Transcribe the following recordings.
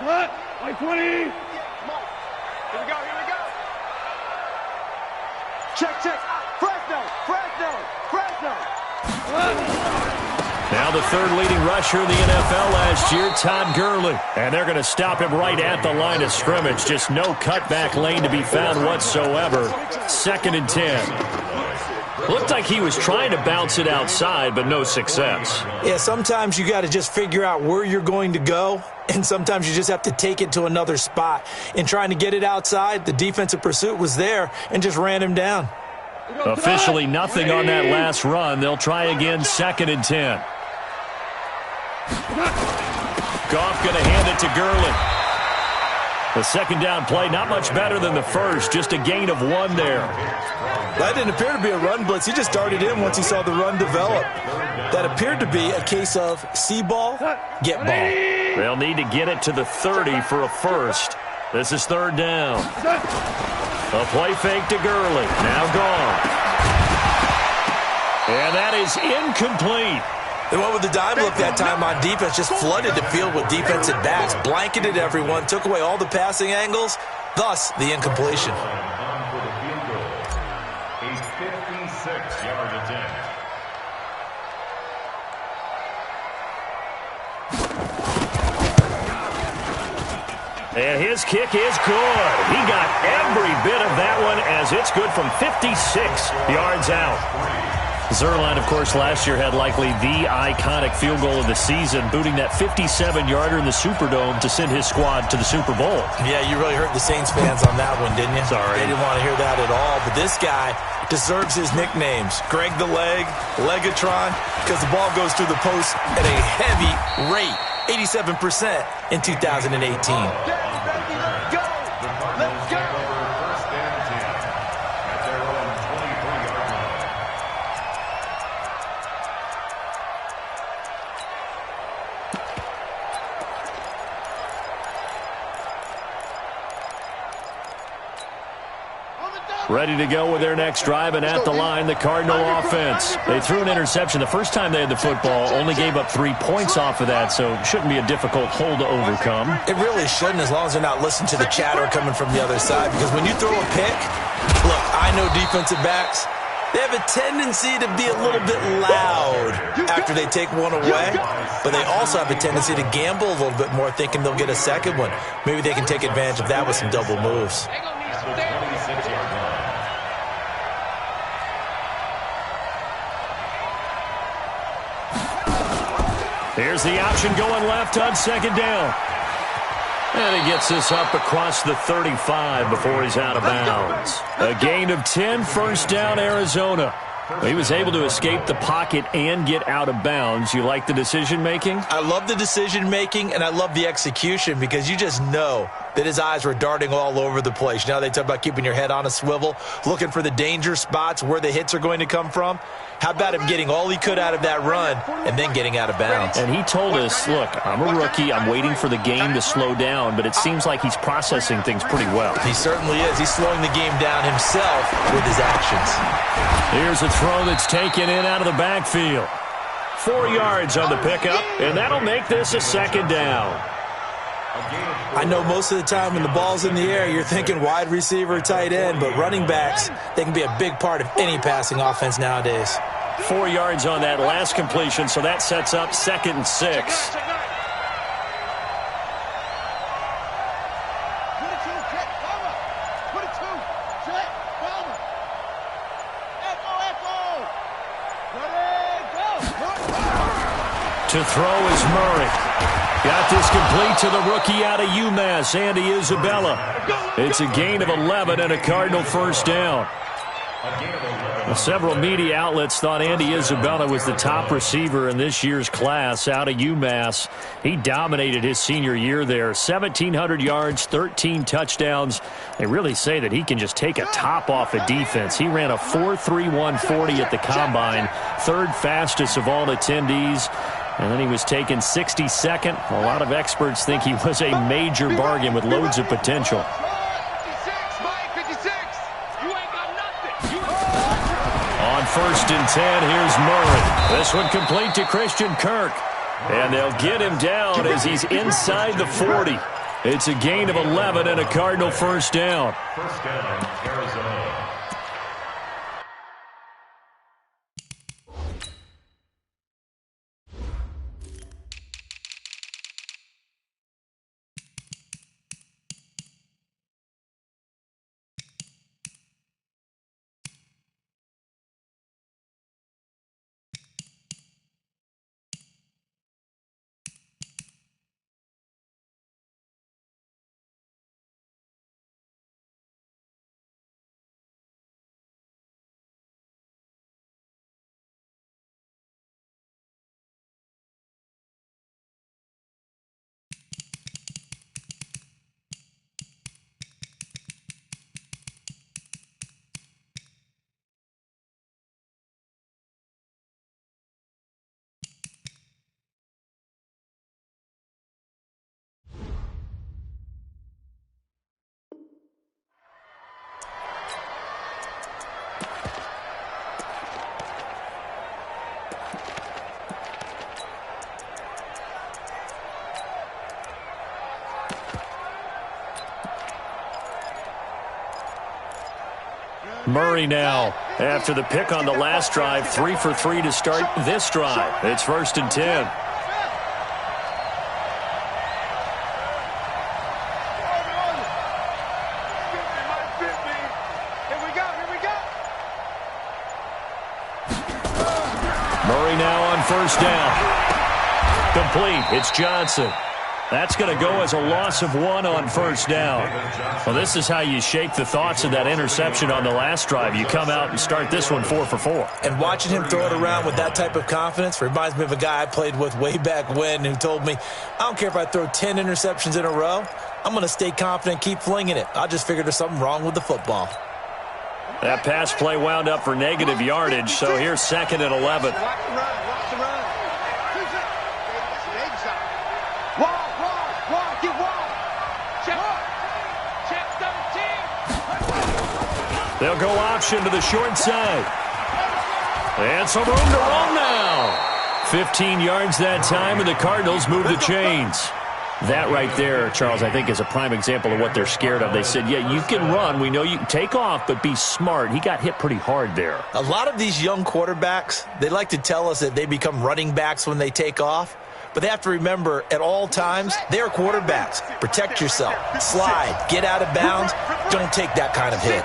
Like 20. Here we go. Check. Fresno. Now the third leading rusher in the NFL last year, Todd Gurley. And they're going to stop him right at the line of scrimmage. Just no cutback lane to be found whatsoever. 2nd and 10. Looked like he was trying to bounce it outside, but no success. Yeah, sometimes you got to just figure out where you're going to go, and sometimes you just have to take it to another spot. In trying to get it outside, the defensive pursuit was there and just ran him down. Officially nothing on that last run. They'll try again, 2nd and 10. Goff going to hand it to Gurley. The second down play, not much better than the first, just a gain of 1 there. That didn't appear to be a run blitz. He just darted in once he saw the run develop. That appeared to be a case of see ball, get ball. They'll need to get it to the 30 for a first. This is 3rd down. A play fake to Gurley. Now gone. And that is incomplete. They went with the dime look that time on defense, just flooded the field with defensive backs, blanketed everyone, took away all the passing angles, thus the incompletion. A 56-yard attempt. And his kick is good. He got every bit of that one as it's good from 56 yards out. Zerline, of course, last year had likely the iconic field goal of the season, booting that 57-yarder in the Superdome to send his squad to the Super Bowl. Yeah, you really hurt the Saints fans on that one, didn't you? Sorry. They didn't want to hear that at all. But this guy deserves his nicknames. Greg the Leg, Legatron, because the ball goes through the post at a heavy rate, 87% in 2018. Ready to go with their next drive, and at the line, the Cardinal offense. They threw an interception the first time they had the football, only gave up 3 points off of that, so shouldn't be a difficult hole to overcome. It really shouldn't, as long as they're not listening to the chatter coming from the other side, because when you throw a pick, look, I know defensive backs, they have a tendency to be a little bit loud after they take one away, but they also have a tendency to gamble a little bit more, thinking they'll get a second one. Maybe they can take advantage of that with some double moves. Here's the option going left on 2nd down. And he gets this up across the 35 before he's out of bounds. A gain of 10, 1st down, Arizona. He was able to escape the pocket and get out of bounds. You like the decision-making? I love the decision-making, and I love the execution, because you just know that his eyes were darting all over the place. You know, they talk about keeping your head on a swivel, looking for the danger spots where the hits are going to come from. How about him getting all he could out of that run and then getting out of bounds? And he told us, look, I'm a rookie. I'm waiting for the game to slow down, but it seems like he's processing things pretty well. He certainly is. He's slowing the game down himself with his actions. Here's a throw that's taken in out of the backfield. 4 yards on the pickup, and that'll make this a 2nd down. I know most of the time when the ball's in the air, you're thinking wide receiver, tight end, but running backs, they can be a big part of any passing offense nowadays. 4 yards on that last completion, so that sets up 2nd and 6. To throw is Murray. Got this complete to the rookie out of UMass, Andy Isabella. It's a gain of 11 and a Cardinal 1st down. Several media outlets thought Andy Isabella was the top receiver in this year's class out of UMass. He dominated his senior year there. 1,700 yards, 13 touchdowns. They really say that he can just take a top off a defense. He ran a 4.31 40 at the Combine, 3rd fastest of all attendees. And then he was taken 62nd. A lot of experts think he was a major bargain with loads of potential. On 1st and 10, here's Murray. This one complete to Christian Kirk. And they'll get him down as he's inside the 40. It's a gain of 11 and a Cardinal first down. First down, Arizona. Murray now, after the pick on the last drive, 3 for 3 to start this drive. It's 1st and 10. Murray now on 1st down. Complete. It's Johnson. That's going to go as a loss of 1 on 1st down. Well, this is how you shake the thoughts of that interception on the last drive. You come out and start this one 4 for 4. And watching him throw it around with that type of confidence reminds me of a guy I played with way back when who told me, I don't care if I throw 10 interceptions in a row. I'm going to stay confident and keep flinging it. I just figured there's something wrong with the football. That pass play wound up for negative yardage, so here's 2nd and 11. They'll go option to the short side. And some room to roam now. 15 yards that time, and the Cardinals move the chains. That right there, Charles, I think is a prime example of what they're scared of. They said, yeah, you can run. We know you can take off, but be smart. He got hit pretty hard there. A lot of these young quarterbacks, they like to tell us that they become running backs when they take off. But they have to remember, at all times, they're quarterbacks. Protect yourself. Slide. Get out of bounds. Don't take that kind of hit.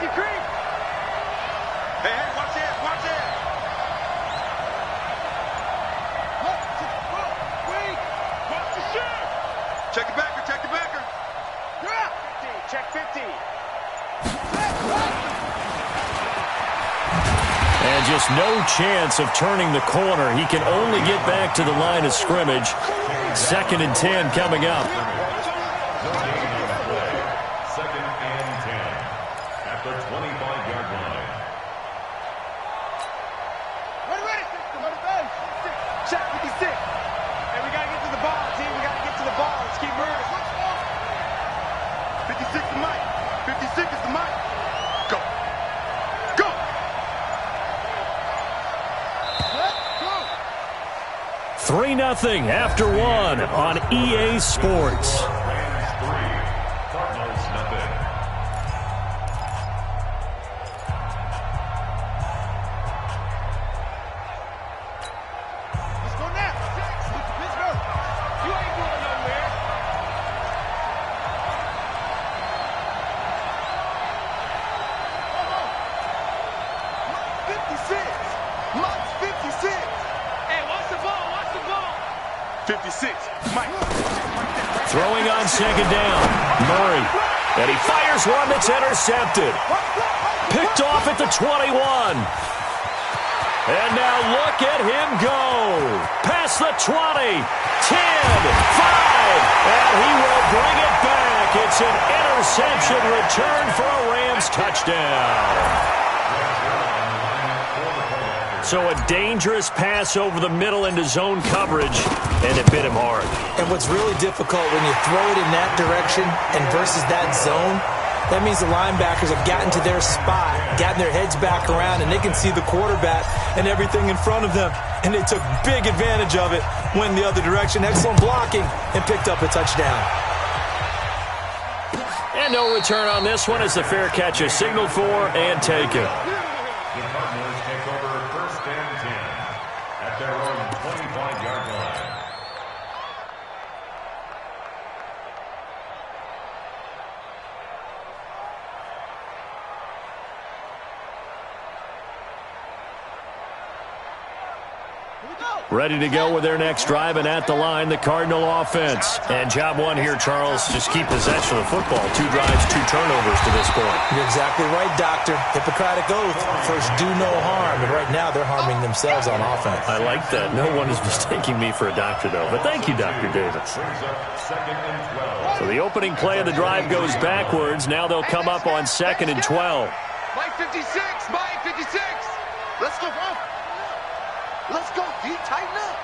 Check the backer, check the backer. Check 50. And just no chance of turning the corner. He can only get back to the line of scrimmage. 2nd and 10 coming up. 2nd and 10 at the 25-yard line. Check 56. Hey, we got to get to the ball, team. We got to get to the ball. Let's keep moving. 56 is Mike. 56 is the Mike. Go. Go. 3-0 after 1 on EA Sports. Rams 3, Cardinals nothing. Let's go now. Let's go. You ain't going nowhere. 56. Mike's 56. Hey, watch the ball. Watch the ball. 56. Mike. Throwing on 2nd down. Murray. And he fires one that's intercepted. Picked off at the 21. And now look at him go. Past the 20. 10. 5. And he will bring it back. It's an interception return for a Rams touchdown. So a dangerous pass over the middle into zone coverage, and it bit him hard. And what's really difficult when you throw it in that direction and versus that zone, that means the linebackers have gotten to their spot, gotten their heads back around, and they can see the quarterback and everything in front of them. And they took big advantage of it, went the other direction. Excellent blocking, and picked up a touchdown. And no return on this one as the fair catch is signaled for and taken. The Cardinals take over 1st and 10 at their own 25-yard line. Ready to go with their next drive, and at the line, the Cardinal offense. And job one here, Charles, just keep possession of the football. 2 drives, 2 turnovers to this point. You're exactly right, Doctor. Hippocratic oath. First, do no harm. And right now, they're harming themselves on offense. I like that. No one is mistaking me for a doctor, though. But thank you, Dr. Davis. So the opening play of the drive goes backwards. Now they'll come up on 2nd and 12. Mike 56, Mike 56. Let's go, bro. Let's go, D. Tighten up.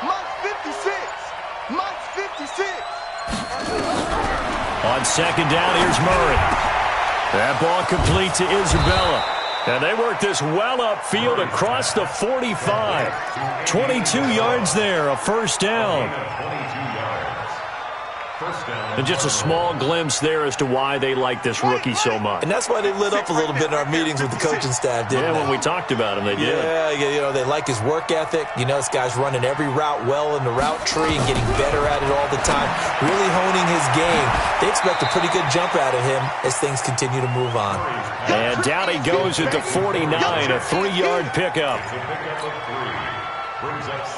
Mike 56. Mike 56. On 2nd down, here's Murray. That ball complete to Isabella. And they work this well upfield across the 45. 22 yards there, a 1st down. And just a small glimpse there as to why they like this rookie so much. And that's why they lit up a little bit in our meetings with the coaching staff, didn't they? When we talked about him, they did. Yeah, you know, they like his work ethic. You know, this guy's running every route well in the route tree and getting better at it all the time, really honing his game. They expect a pretty good jump out of him as things continue to move on. And down he goes at the 49, a 3-yard pickup.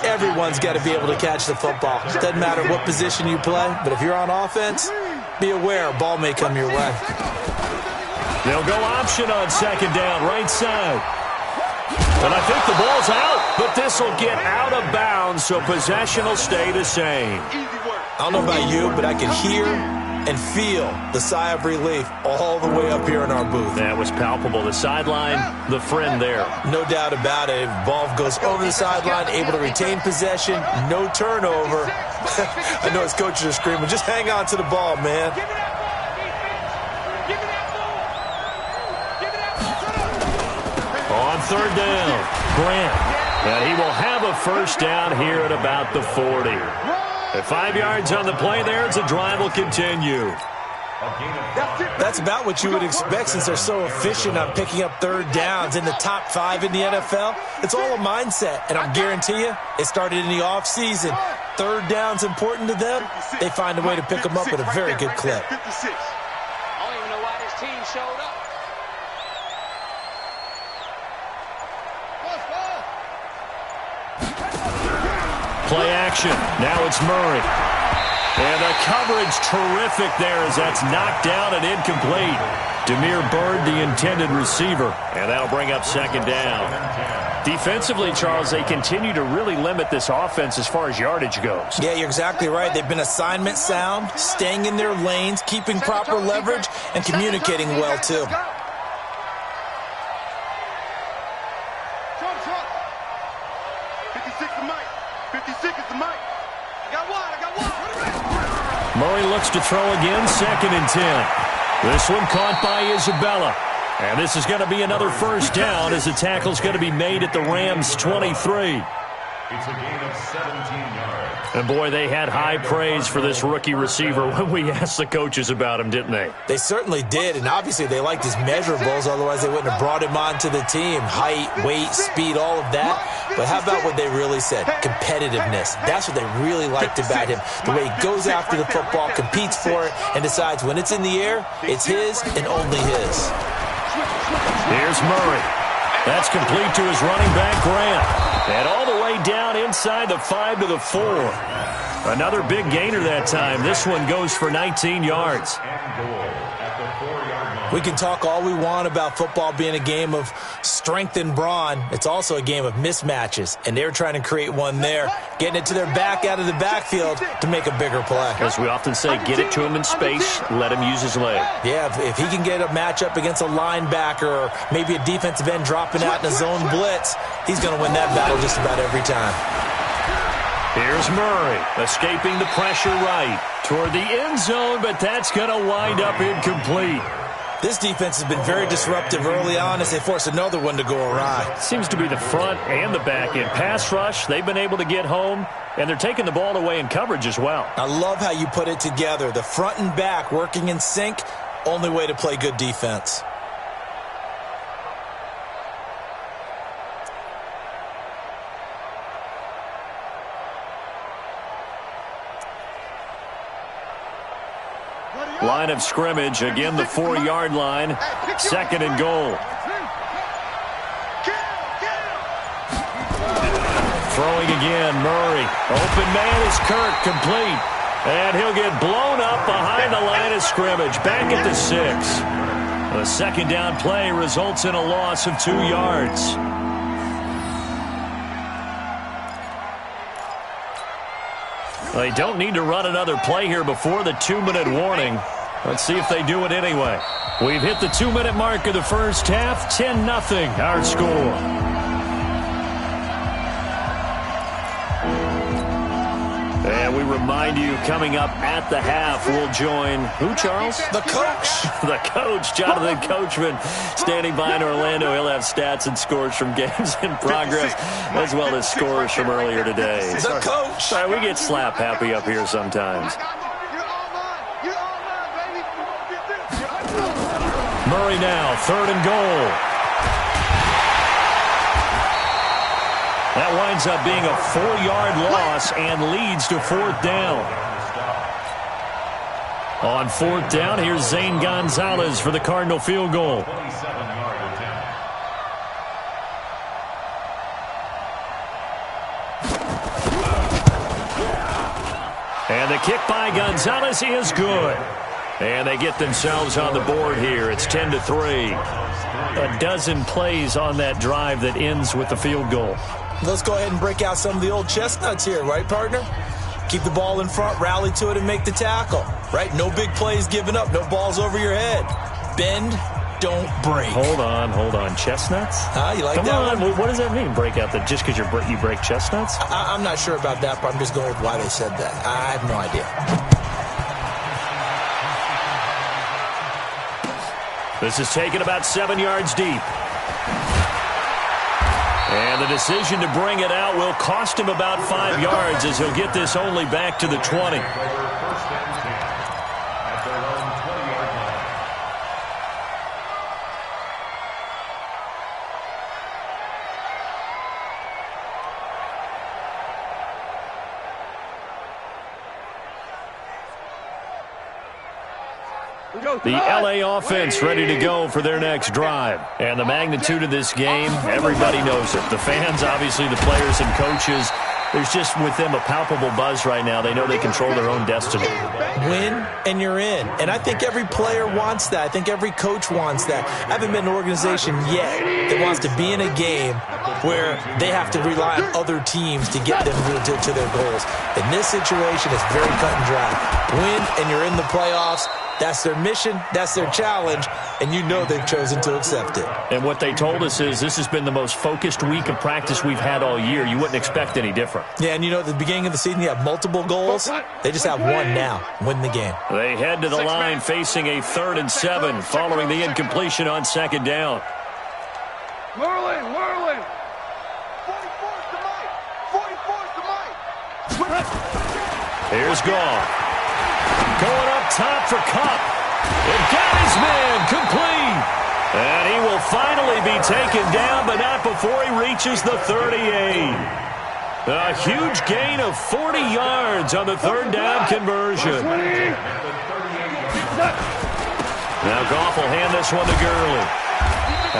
Everyone's got to be able to catch the football. Doesn't matter what position you play, but if you're on offense, be aware a ball may come your way. They'll go option on 2nd down, right side. And I think the ball's out, but this will get out of bounds, so possession will stay the same. I don't know about you, but I can hear and feel the sigh of relief all the way up here in our booth. That was palpable. The sideline, the friend there. No doubt about it. Ball goes over the sideline, able to retain possession, no turnover. I know his coaches are screaming, just hang on to the ball, man. On 3rd down, Grant. And he will have a 1st down here at about the 40. At 5 yards on the play there, as the drive will continue. That's about what you would expect since they're so efficient on picking up 3rd downs in the top 5 in the NFL. It's all a mindset, and I guarantee you, it started in the offseason. 3rd down's important to them. They find a way to pick them up at a very good clip. I don't even know why this team showed up. Play action. Now it's Murray. And the coverage terrific there as that's knocked down and incomplete. Demir Bird, the intended receiver. And that'll bring up 2nd down. Defensively, Charles, they continue to really limit this offense as far as yardage goes. Yeah, you're exactly right. They've been assignment sound, staying in their lanes, keeping proper leverage, and communicating well, too. 56 to Mike. 56 is the Mike. I got one. Murray looks to throw again, 2nd and 10. This one caught by Isabella. And this is going to be another 1st down as the tackle's going to be made at the Rams' 23. It's a gain of 17 yards. And, boy, they had high praise for this rookie receiver when we asked the coaches about him, didn't they? They certainly did, and obviously they liked his measurables, otherwise they wouldn't have brought him onto the team. Height, weight, speed, all of that. But how about what they really said? Competitiveness. That's what they really liked about him. The way he goes after the football, competes for it, and decides when it's in the air, it's his and only his. Here's Murray. That's complete to his running back, Grant. And all the way down inside the 5 to the 4. Another big gainer that time. This one goes for 19 yards. We can talk all we want about football being a game of strength and brawn. It's also a game of mismatches, and they're trying to create one there, getting it to their back out of the backfield to make a bigger play. As we often say, get it to him in space, let him use his leg. Yeah, if he can get a matchup against a linebacker or maybe a defensive end dropping out in a zone blitz, he's going to win that battle just about every time. Here's Murray, escaping the pressure right toward the end zone, but that's going to wind up incomplete. This defense has been very disruptive early on as they force another one to go awry. Seems to be the front and the back end. Pass rush, they've been able to get home, and they're taking the ball away in coverage as well. I love how you put it together. The front and back working in sync, only way to play good defense. Line of scrimmage, again the 4-yard line, 2nd and goal. Throwing again, Murray. Open man is Kirk, complete. And he'll get blown up behind the line of scrimmage, back at the 6. A 2nd down play results in a loss of 2 yards. They don't need to run another play here before the 2-minute warning. Let's see if they do it anyway. We've hit the 2-minute mark of the first half. 10-0 our score. And we remind you, coming up at the half, we'll join who, Charles? The coach. The coach, Jonathan Coachman, standing by in Orlando. He'll have stats and scores from games in progress, as well as scores from earlier today. The coach. All right, we get slap happy up here sometimes. Murray now, 3rd and goal. That winds up being a 4-yard loss and leads to 4th down. On 4th down, here's Zane Gonzalez for the Cardinal field goal. And the kick by Gonzalez is good. And they get themselves on the board here. It's 10-3. A dozen plays on that drive that ends with the field goal. Let's go ahead and break out some of the old chestnuts here, right, partner? Keep the ball in front, rally to it, and make the tackle, right? No big plays given up, no balls over your head. Bend, don't break. Hold on. Chestnuts? You like Come that on. one? What does that mean, break out? Just because you break chestnuts? I'm not sure about that, but I'm just going with why they said that. I have no idea. This is taken about 7 yards deep. And the decision to bring it out will cost him about 5 yards as he'll get this only back to the 20. The LA offense ready to go for their next drive. And the magnitude of this game, everybody knows it. The fans, obviously, the players and coaches. There's just with them a palpable buzz right now. They know they control their own destiny. Win and you're in. And I think every player wants that. I think every coach wants that. I haven't been in an organization yet that wants to be in a game where they have to rely on other teams to get them to their goals. In this situation, it's very cut and dry. Win and you're in the playoffs. That's their mission, that's their challenge, and you know they've chosen to accept it. And what they told us is this has been the most focused week of practice we've had all year. You wouldn't expect any different. Yeah, and you know, at the beginning of the season, you have multiple goals. They just have one now, win the game. They head to the line facing a 3rd and 7 following the incompletion on 2nd down. Whirling. 44's to Mike. Here's Goff. Going up top for Kupp. It got his man complete. And he will finally be taken down, but not before he reaches the 38. A huge gain of 40 yards on the 3rd down conversion. Now Goff will hand this one to Gurley.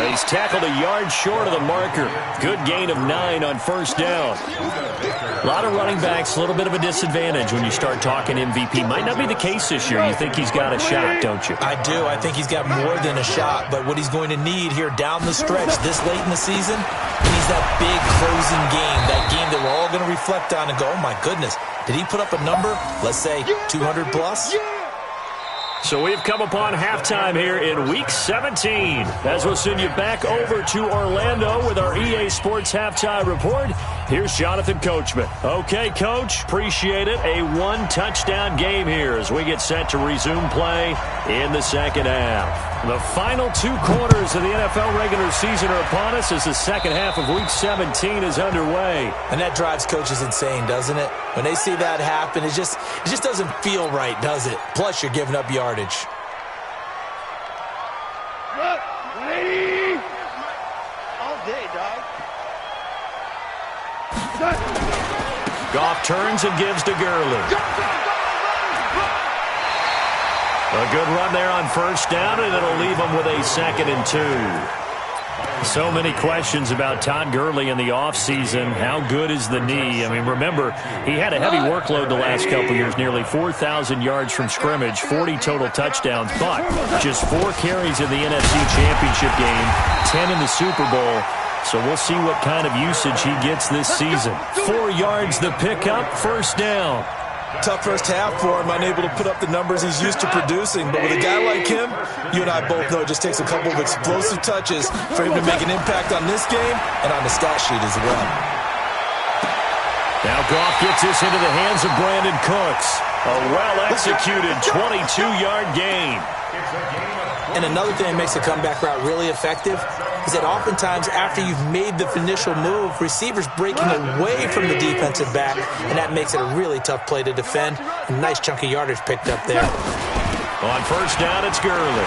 He's tackled a yard short of the marker. Good gain of 9 on 1st down. A lot of running backs, a little bit of a disadvantage when you start talking MVP. Might not be the case this year. You think he's got a shot, don't you? I do. I think he's got more than a shot. But what he's going to need here down the stretch this late in the season, he needs that big closing game. That game that we're all going to reflect on and go, oh, my goodness, did he put up a number, let's say 200 plus? So we've come upon halftime here in Week 17. As we'll send you back over to Orlando with our EA Sports Halftime Report, here's Jonathan Coachman. Okay, Coach, appreciate it. A 1-touchdown game here as we get set to resume play in the second half. The final 2 quarters of the NFL regular season are upon us as the second half of Week 17 is underway. And that drives coaches insane, doesn't it? When they see that happen, it just doesn't feel right, does it? Plus, you're giving up yardage. All day, dog. Goff turns and gives to Gurley. A good run there on first down, and it'll leave them with a 2nd and 2. So many questions about Todd Gurley in the offseason. How good is the knee? I mean, remember, he had a heavy workload the last couple years, nearly 4,000 yards from scrimmage, 40 total touchdowns, but just 4 carries in the NFC Championship game, 10 in the Super Bowl. So we'll see what kind of usage he gets this season. 4 yards the pickup, first down. Tough first half for him, unable to put up the numbers he's used to producing. But with a guy like him, you and I both know it just takes a couple of explosive touches for him to make an impact on this game and on the stat sheet as well. Now Goff gets this into the hands of Brandon Cooks. A well-executed 22-yard gain. And another thing that makes a comeback route really effective is that oftentimes after you've made the initial move, receivers breaking away from the defensive back, and that makes it a really tough play to defend. A nice chunk of yardage picked up there. On first down, it's Gurley.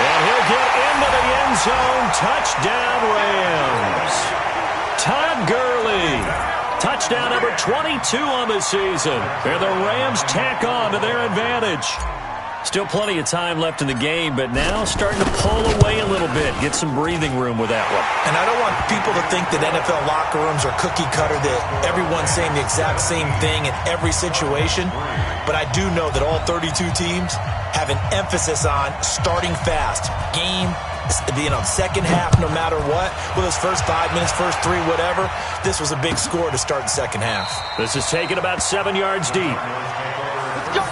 And he'll get into the end zone. Touchdown, Rams. Todd Gurley. Touchdown number 22 on the season. And the Rams tack on to their advantage. Still plenty of time left in the game, but now starting to pull away a little bit. Get some breathing room with that one. And I don't want people to think that NFL locker rooms are cookie cutter, that everyone's saying the exact same thing in every situation. But I do know that all 32 teams have an emphasis on starting fast. Game, second half, no matter what. With his first 5 minutes, first 3, whatever. This was a big score to start the second half. This is taken about 7 yards deep. Let's go.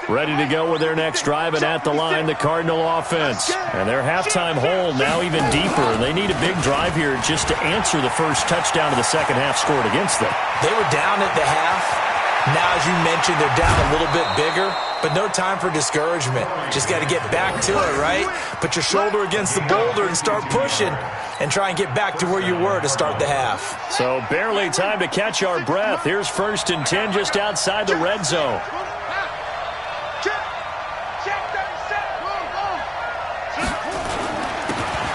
Ready to go with their next drive, and at the line, the Cardinal offense. And their halftime hole now even deeper. They need a big drive here just to answer the first touchdown of the second half scored against them. They were down at the half. Now, as you mentioned, they're down a little bit bigger, but no time for discouragement. Just got to get back to it, right? Put your shoulder against the boulder and start pushing and try and get back to where you were to start the half. So barely time to catch our breath. Here's 1st and 10 just outside the red zone.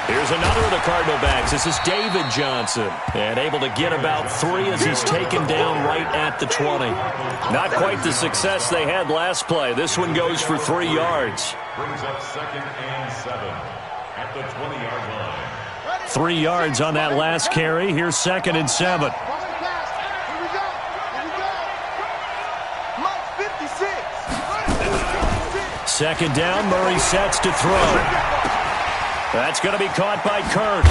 Here's another of the Cardinal backs. This is David Johnson. And able to get about 3 as he's taken down right at the 20. Not quite the success they had last play. This one goes for 3 yards. Brings up 2nd and 7 at the 20-yard line. 3 yards on that last carry. Here's 2nd and 7. Second down, Murray sets to throw. That's going to be caught by Kirk.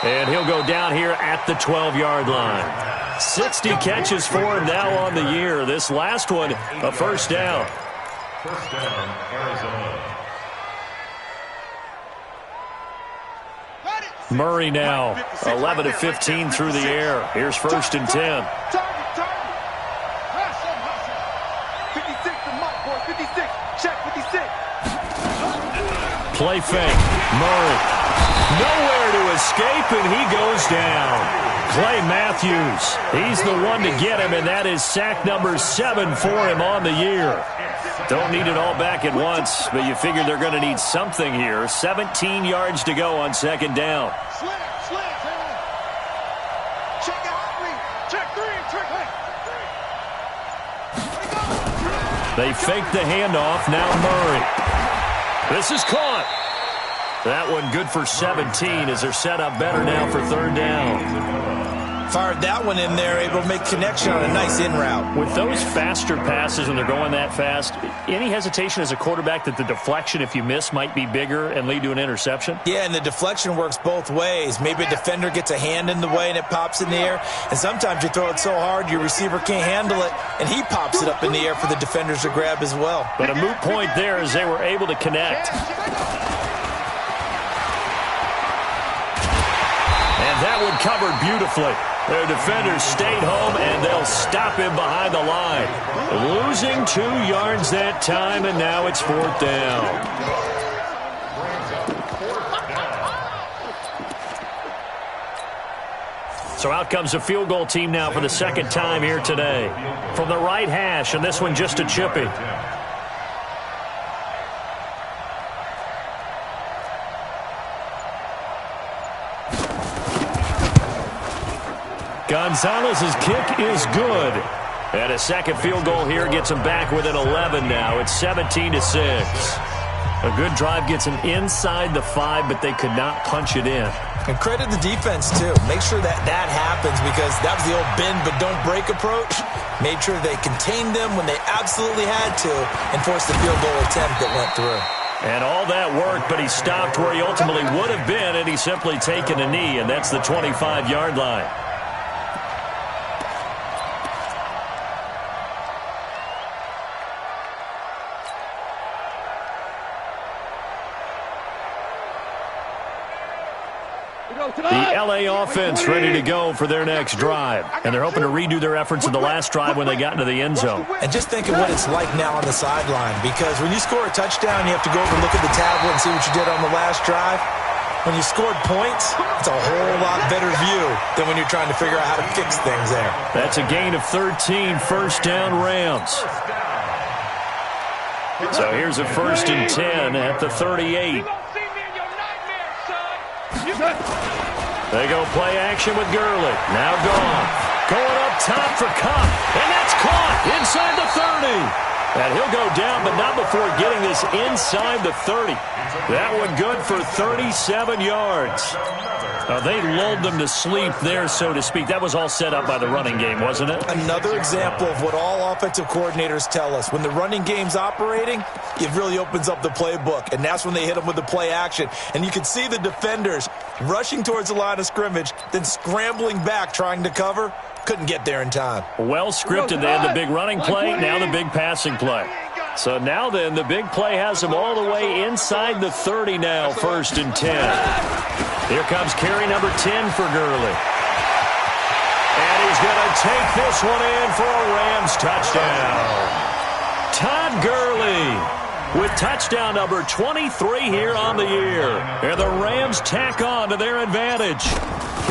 And he'll go down here at the 12-yard line. 60 catches for him now on the year. This last one, a first down. First down, Arizona. Murray now, 11 of 15 through the air. Here's 1st and 10. Play fake. Murray. Nowhere to escape, and he goes down. Clay Matthews. He's the one to get him, and that is sack number 7 for him on the year. Don't need it all back at once, but you figure they're going to need something here. 17 yards to go on 2nd down. They fake the handoff. Now Murray. This is caught. That one good for 17 as they're set up better now for 3rd down. Fired that one in there, able to make connection on a nice in route. With those faster passes when they're going that fast, any hesitation as a quarterback that the deflection, if you miss, might be bigger and lead to an interception? Yeah, and the deflection works both ways. Maybe a defender gets a hand in the way and it pops in the air. And sometimes you throw it so hard your receiver can't handle it, and he pops it up in the air for the defenders to grab as well. But a moot point there as they were able to connect. that one covered beautifully. Their defenders stayed home, and they'll stop him behind the line. Losing 2 yards that time, and now it's 4th down. So out comes the field goal team now for the 2nd time here today. From the right hash, and this one just a chippy. Gonzalez's kick is good. And a second field goal here gets him back within 11 now. It's 17-6. A good drive gets him inside the 5, but they could not punch it in. And credit the defense, too. Make sure that happens, because that was the old bend but don't break approach. Made sure they contained them when they absolutely had to and forced the field goal attempt that went through. And all that worked, but he stopped where he ultimately would have been, and he's simply taken a knee, and that's the 25-yard line. The L.A. offense ready to go for their next drive. And they're hoping to redo their efforts in the last drive when they got into the end zone. And just think of what it's like now on the sideline, because when you score a touchdown, you have to go over and look at the tablet and see what you did on the last drive. When you scored points, it's a whole lot better view than when you're trying to figure out how to fix things there. That's a gain of 13, 1st down Rams. So here's a 1st and 10 at the 38. They go play action with Gurley. Now gone. Going up top for Cup. And that's caught inside the 30. And he'll go down, but not before getting this inside the 30. That one good for 37 yards. They lulled them to sleep there, so to speak. That was all set up by the running game, wasn't it? Another example of what all offensive coordinators tell us. When the running game's operating, it really opens up the playbook, and that's when they hit them with the play action. And you can see the defenders rushing towards the line of scrimmage, then scrambling back trying to cover. Couldn't get there in time. Well scripted. They had the big running play, now the big passing play. So now then, the big play has them all the way inside the 30 now, 1st and 10. Here comes carry number 10 for Gurley. And he's going to take this one in for a Rams touchdown. Todd Gurley with touchdown number 23 here on the year. And the Rams tack on to their advantage.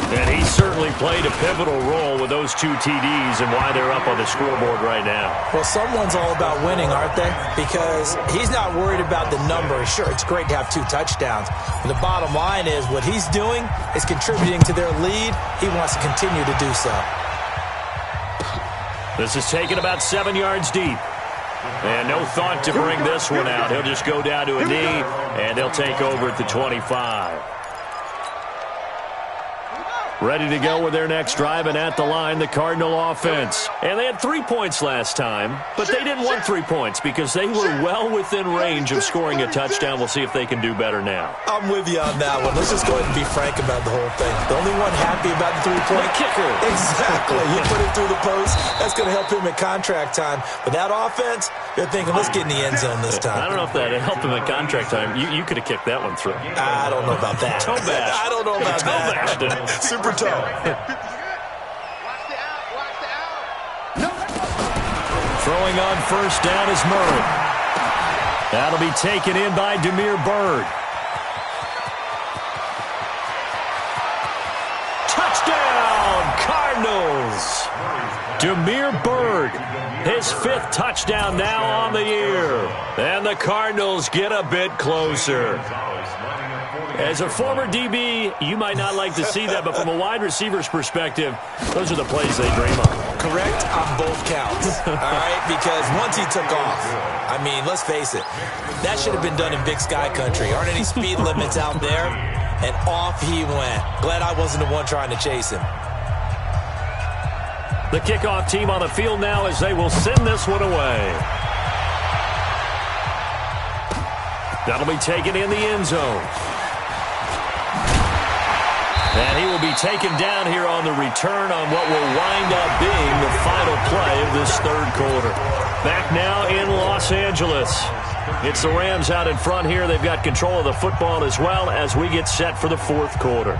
And he certainly played a pivotal role with those 2 TDs and why they're up on the scoreboard right now. Well, someone's all about winning, aren't they? Because he's not worried about the number. Sure, it's great to have 2 touchdowns. But the bottom line is what he's doing is contributing to their lead. He wants to continue to do so. This is taken about 7 yards deep. And no thought to bring this one out. He'll just go down to a knee, and they'll take over at the 25. Ready to go with their next drive, and at the line, the Cardinal offense. And they had 3 points last time, but they didn't want 3 points because they were well within range of scoring a touchdown. We'll see if they can do better now. I'm with you on that one. Let's just go ahead and be frank about the whole thing. The only one happy about the 3-point kicker. Exactly. You put it through the post. That's going to help him at contract time. But that offense, they're thinking, let's get in the end zone this time. I don't know if that helped him at contract time. You could have kicked that one through. I don't know about that. Toe bash. I don't know about that. Toe bashed. Super toe. Throwing on 1st down is Murray. That'll be taken in by Damiere Byrd. Touchdown, Cardinals. Damiere Byrd, his 5th touchdown now on the year. And the Cardinals get a bit closer. As a former DB, you might not like to see that, but from a wide receiver's perspective, those are the plays they dream of. Correct on both counts, all right? Because once he took off, I mean, let's face it, that should have been done in Big Sky Country. Aren't any speed limits out there? And off he went. Glad I wasn't the one trying to chase him. The kickoff team on the field now as they will send this one away. That'll be taken in the end zone. And he will be taken down here on the return on what will wind up being the final play of this 3rd quarter. Back now in Los Angeles. It's the Rams out in front here. They've got control of the football as well as we get set for the 4th quarter.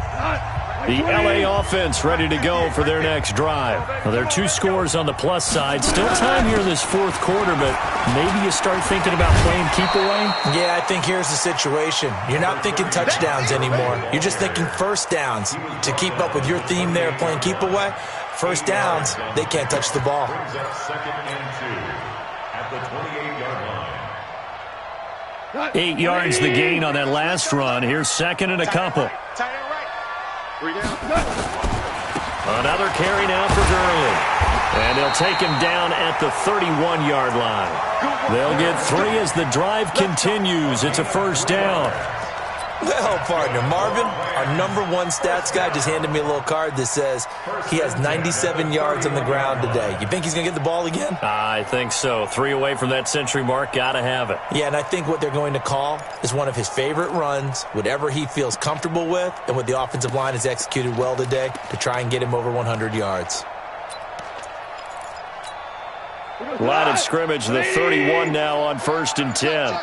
The LA offense ready to go for their next drive. Well, there are 2 scores on the plus side. Still time here in this fourth quarter, but maybe you start thinking about playing keep away? Yeah, I think here's the situation. You're not thinking touchdowns anymore. You're just thinking first downs. To keep up with your theme there, playing keep away, first downs, they can't touch the ball. Brings up 2nd and 2 at the 28-yard line. 8 yards the gain on that last run. Here's 2nd and a couple. Another carry now for Gurley. And they'll take him down at the 31-yard line. They'll get 3 as the drive continues. It's a first down. Well, partner, Marvin, our #1 stats guy, just handed me a little card that says he has 97 yards on the ground today. You think he's going to get the ball again? I think so. 3 away from that century mark. Got to have it. Yeah, and I think what they're going to call is one of his favorite runs, whatever he feels comfortable with, and what the offensive line has executed well today to try and get him over 100 yards. Line of scrimmage, the 31 now on 1st and 10.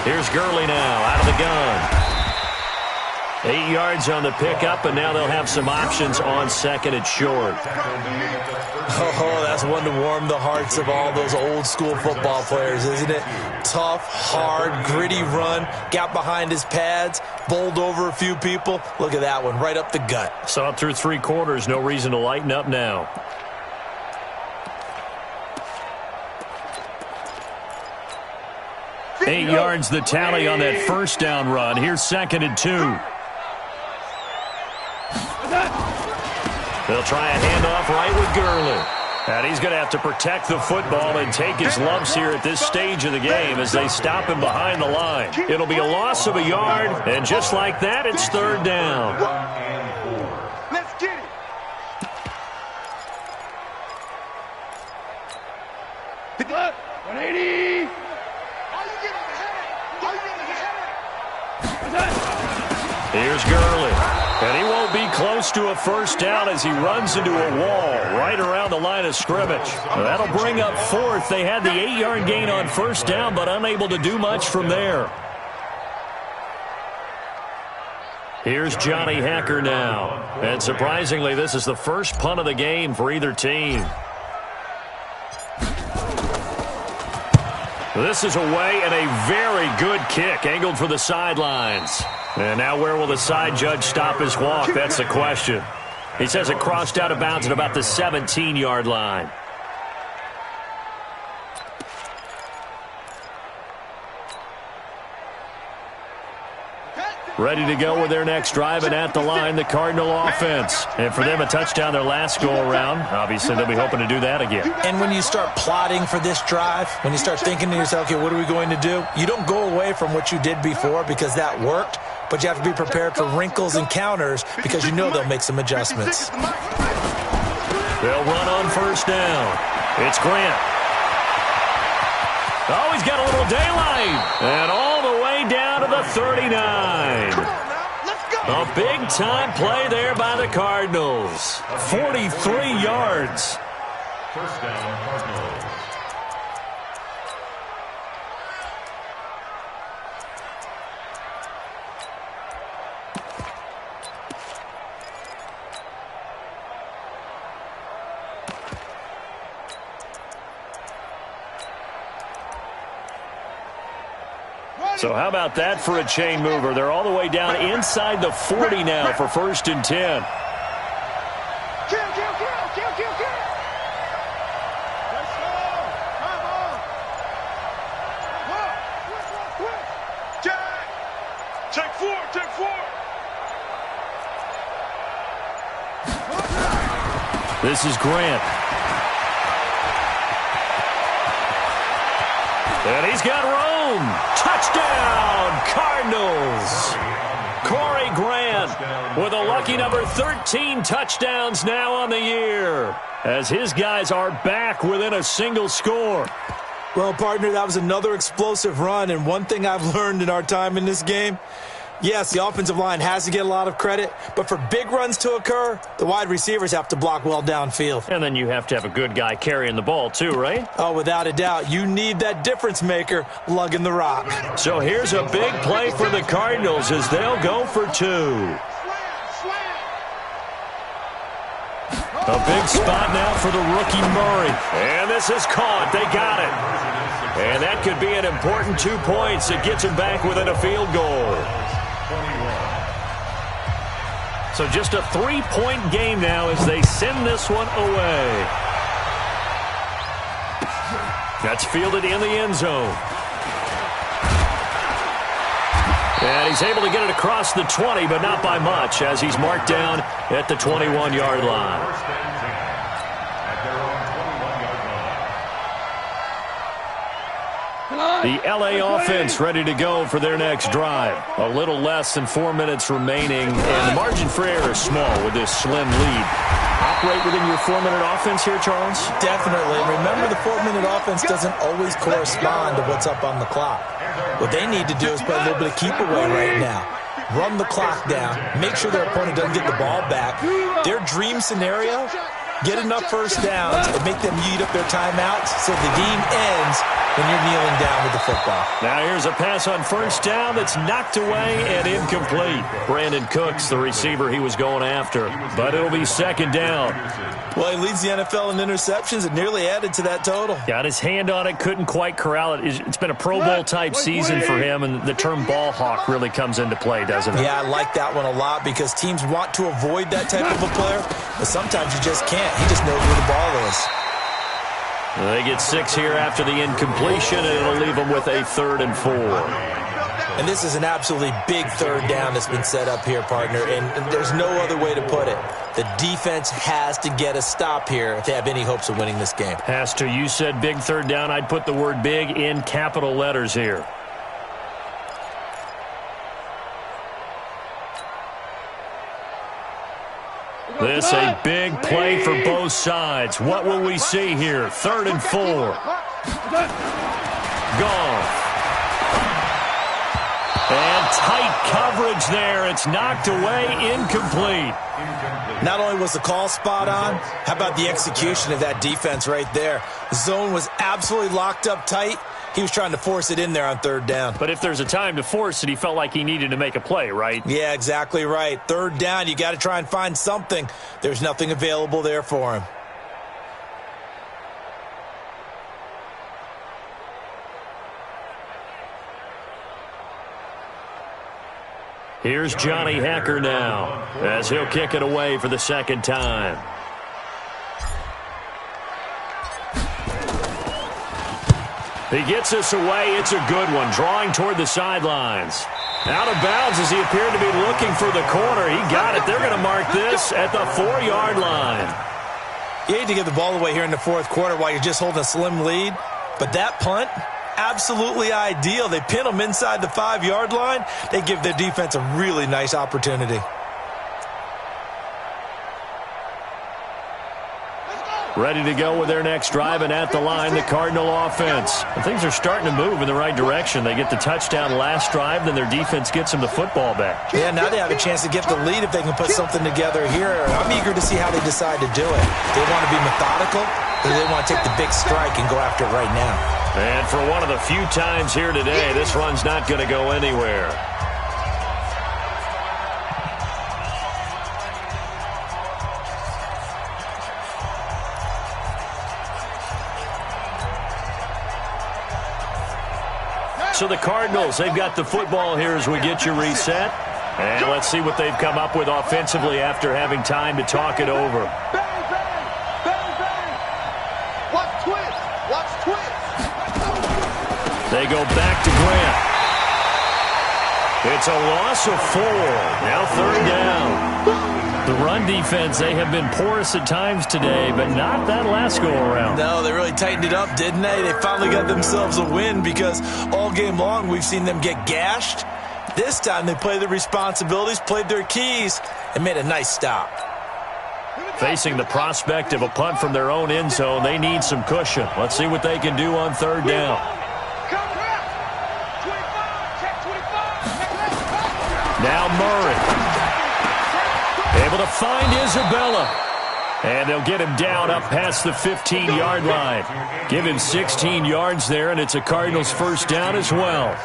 Here's Gurley now out of the gun. 8 yards on the pickup, and now they'll have some options on 2nd and short. Oh, that's one to warm the hearts of all those old school football players, isn't it? Tough, hard, gritty run, got behind his pads, bowled over a few people. Look at that one, right up the gut. Saw it through 3 quarters, no reason to lighten up now. Eight yards the tally on that first down run. Here's 2nd and 2. They'll try a handoff right with Gurley. And he's going to have to protect the football and take his lumps here at this stage of the game as they stop him behind the line. It'll be a loss of a yard, and just like that, it's 3rd down. Let's get it. Hit the 180. Here's Gurley. And he won't be close to a first down as he runs into a wall right around the line of scrimmage. That'll bring up 4th. They had the 8-yard gain on first down, but unable to do much from there. Here's Johnny Hacker now. And surprisingly, this is the first punt of the game for either team. This is away and a very good kick, angled for the sidelines. And now where will the side judge stop his walk? That's the question. He says it crossed out of bounds at about the 17-yard line. Ready to go with their next drive, and at the line, the Cardinal offense. And for them, a touchdown their last go-around. Obviously, they'll be hoping to do that again. And when you start plotting for this drive, when you start thinking to yourself, okay, what are we going to do? You don't go away from what you did before because that worked, but you have to be prepared for wrinkles and counters because you know they'll make some adjustments. They'll run on first down. It's Grant. Oh, he's got a little daylight. And all the way down to the 39. A big-time play there by the Cardinals. 43 yards. First down, Cardinals. So how about that for a chain mover? They're all the way down inside the 40 now for 1st and 10. Kill. Let's go. Come on. Quick. Jack. Take 4. This is Grant. And he's got room. Touchdown, Cardinals. Corey Grant with a lucky number 13 touchdowns now on the year as his guys are back within a single score. Well, partner, that was another explosive run, and one thing I've learned in our time in this game, Yes, the offensive line has to get a lot of credit, but for big runs to occur, the wide receivers have to block well downfield. And then you have to have a good guy carrying the ball too, right? Oh, without a doubt. You need that difference maker lugging the rock. So here's a big play for the Cardinals as they'll go for 2. A big spot now for the rookie Murray. And this is caught. They got it. And that could be an important 2 points. It gets him back within a field goal. So just a 3-point game now as they send this one away. That's fielded in the end zone. And he's able to get it across the 20, but not by much, as he's marked down at the 21-yard line. The L.A. offense ready to go for their next drive. A little less than 4 minutes remaining, and the margin for error is small with this slim lead. Operate within your 4-minute offense here, Charles? Definitely. And remember, the 4-minute offense doesn't always correspond to what's up on the clock. What they need to do is play a little bit of keep away right now. Run the clock down. Make sure their opponent doesn't get the ball back. Their dream scenario, get enough first downs and make them eat up their timeouts so the game ends when you're kneeling down with the football. Now here's a pass on first down that's knocked away and incomplete. Brandon Cooks, the receiver he was going after, but it'll be second down. Well, he leads the NFL in interceptions and nearly added to that total. Got his hand on it, couldn't quite corral it. It's been a Pro Bowl-type season for him, and the term ball hawk really comes into play, doesn't it? Yeah, I like that one a lot because teams want to avoid that type of a player, but sometimes you just can't. He just knows where the ball is. They get 6 here after the incompletion, and it'll leave them with a 3rd and 4. And this is an absolutely big third down that's been set up here, partner, and there's no other way to put it. The defense has to get a stop here if they have any hopes of winning this game. Has to. You said big third down. I'd put the word big in capital letters here. This a big play for both sides. What will we see here? 3rd and 4. Gone. And tight coverage there. It's knocked away, incomplete. Not only was the call spot on, how about the execution of that defense right there? The zone was absolutely locked up tight. He was trying to force it in there on 3rd down. But if there's a time to force it, he felt like he needed to make a play, right? Yeah, exactly right. 3rd down, you got to try and find something. There's nothing available there for him. Here's Johnny Hacker now as he'll kick it away for the 2nd time. He gets this away. It's a good one, drawing toward the sidelines. Out of bounds as he appeared to be looking for the corner. He got it. They're going to mark this at the 4-yard line. You hate to give the ball away here in the 4th quarter while you're just holding a slim lead, but that punt, absolutely ideal. They pin them inside the 5-yard line. They give their defense a really nice opportunity. Ready to go with their next drive, and at the line, the Cardinal offense. And things are starting to move in the right direction. They get the touchdown last drive, then their defense gets them the football back. Yeah, now they have a chance to get the lead if they can put something together here. I'm eager to see how they decide to do it. They want to be methodical, or they want to take the big strike and go after it right now. And for one of the few times here today, this run's not going to go anywhere. So the Cardinals, they've got the football here as we get you reset. And let's see what they've come up with offensively after having time to talk it over. Bang, bang! Bang, bang! Watch twist! Watch twist! They go back to Grant. It's a loss of 4. Now 3rd down. The run defense, they have been porous at times today, but not that last go-around. No, they really tightened it up, didn't they? They finally got themselves a win because all game long we've seen them get gashed. This time they played their responsibilities, played their keys, and made a nice stop. Facing the prospect of a punt from their own end zone, they need some cushion. Let's see what they can do on 3rd down. Now Murray. Able to find Isabella. And they'll get him down up past the 15-yard line. Give him 16 yards there, and it's a Cardinals first down as well.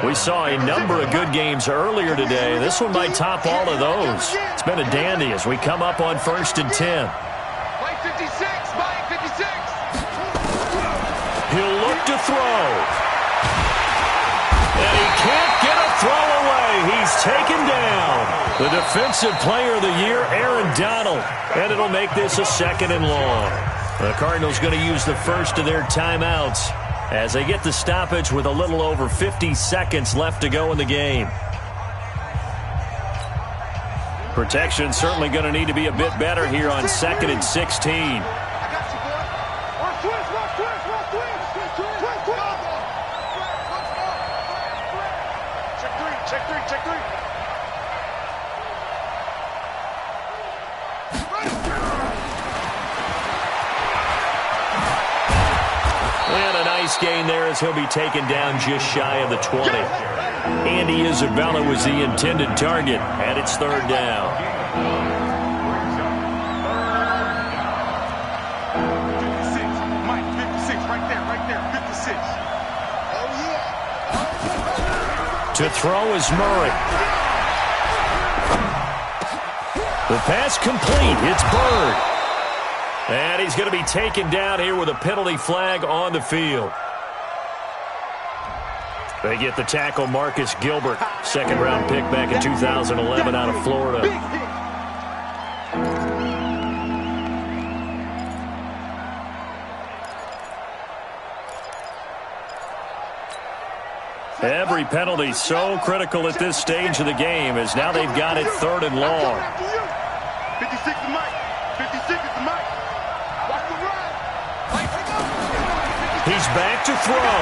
We saw a number of good games earlier today. This one might top all of those. It's been a dandy as we come up on 1st and 10. Mike 56, Mike 56. He'll look to throw. And he can't get a throw away. He's taken down. The defensive player of the year, Aaron Donald. And it'll make this a 2nd and long. The Cardinals going to use the first of their timeouts as they get the stoppage with a little over 50 seconds left to go in the game. Protection certainly going to need to be a bit better here on 2nd and 16. Check three. And a nice gain there as he'll be taken down just shy of the 20. Andy Isabella was the intended target, and it's 3rd down. 56, Mike 56, right there, 56. Oh, yeah. To throw is Murray. The pass complete. It's Bird. And he's going to be taken down here with a penalty flag on the field. They get the tackle, Marcus Gilbert, 2nd-round pick back in 2011 out of Florida. Every penalty so critical at this stage of the game as now they've got it 3rd and long. 56 is Mike. 56 is Mike. Watch the run. He's back to throw.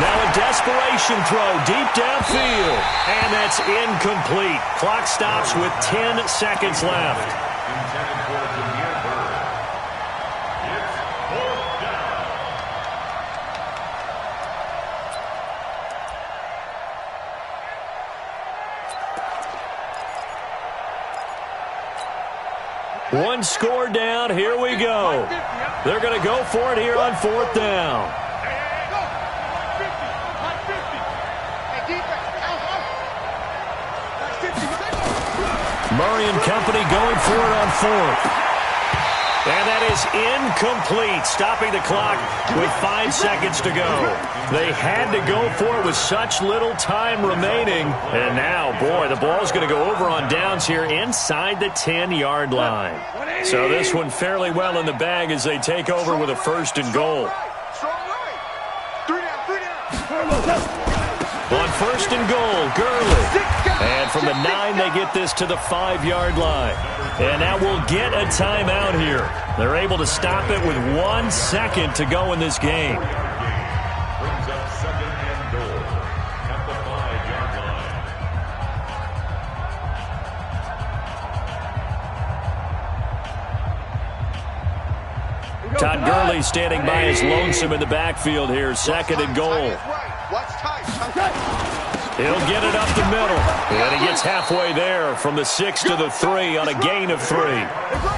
Now a desperation throw deep downfield. And that's incomplete. Clock stops with 10 seconds left. Intended for Jameer Bird. It's 4th down. One score down. Here we go. They're going to go for it here on 4th down. Murray and company going for it on 4th. And that is incomplete, stopping the clock with 5 seconds to go. They had to go for it with such little time remaining. And now, boy, the ball's going to go over on downs here inside the 10-yard line. So this one fairly well in the bag as they take over with a 1st and goal. On 1st and goal, Gurley. And from the 9, they get this to the 5-yard line. And now we'll get a timeout here. They're able to stop it with 1 second to go in this game. Brings up 2nd and goal at the 5-yard line. Todd Gurley standing by his lonesome in the backfield here. 2nd and goal. He'll get it up the middle. And he gets halfway there from the 6 to the 3 on a gain of 3.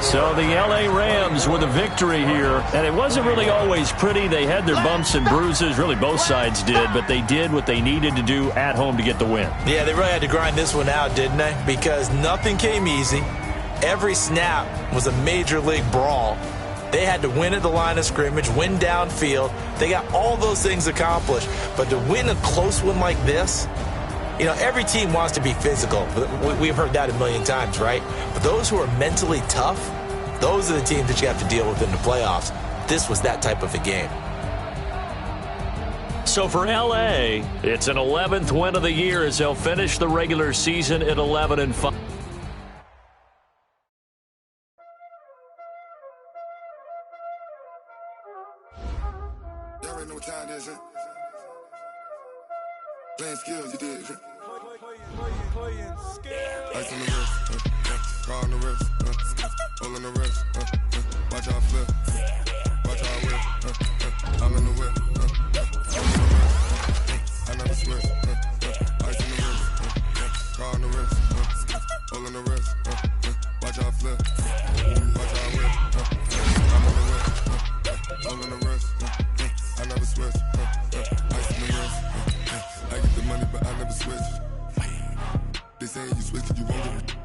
So the L.A. Rams with a victory here. And it wasn't really always pretty. They had their bumps and bruises. Really, both sides did. But they did what they needed to do at home to get the win. Yeah, they really had to grind this one out, didn't they? Because nothing came easy. Every snap was a major league brawl. They had to win at the line of scrimmage, win downfield. They got all those things accomplished. But to win a close one like this, you know, every team wants to be physical. We've heard that a million times, right? But those who are mentally tough, those are the teams that you have to deal with in the playoffs. This was that type of a game. So for L.A., it's an 11th win of the year as they'll finish the regular season at 11-5. Y'all already know what time it is, huh? Playing skills, you did. Playing skills. Ice on the wrist, car on the wrist, hole on the wrist, watch how I flip, watch how I whip, I'm in the whip, I never switch, ice on the wrist, all on the wrist, watch how I flip, watch how I whip, I'm on the wrist, all on the wrist, I never switch, ice in the wrist, I get the money but I never switch. They saying you switch it, you won't get it.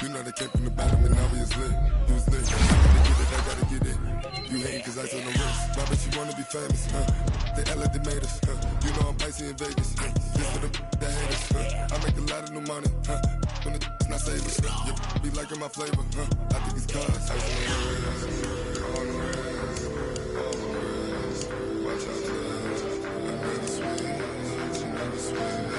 You know they came from the bottom and now we is lit. You was lit. I gotta get it. You hate cause I told them risk. Why bet you wanna be famous, They LA they made us, You know I'm icy in Vegas, This for the that hate us, I make a lot of new money, When it's not savers, You be liking my flavor, I think it's cause ice on the wrist, on the wrist, on the wrist. Watch out, I never switch, you never switch.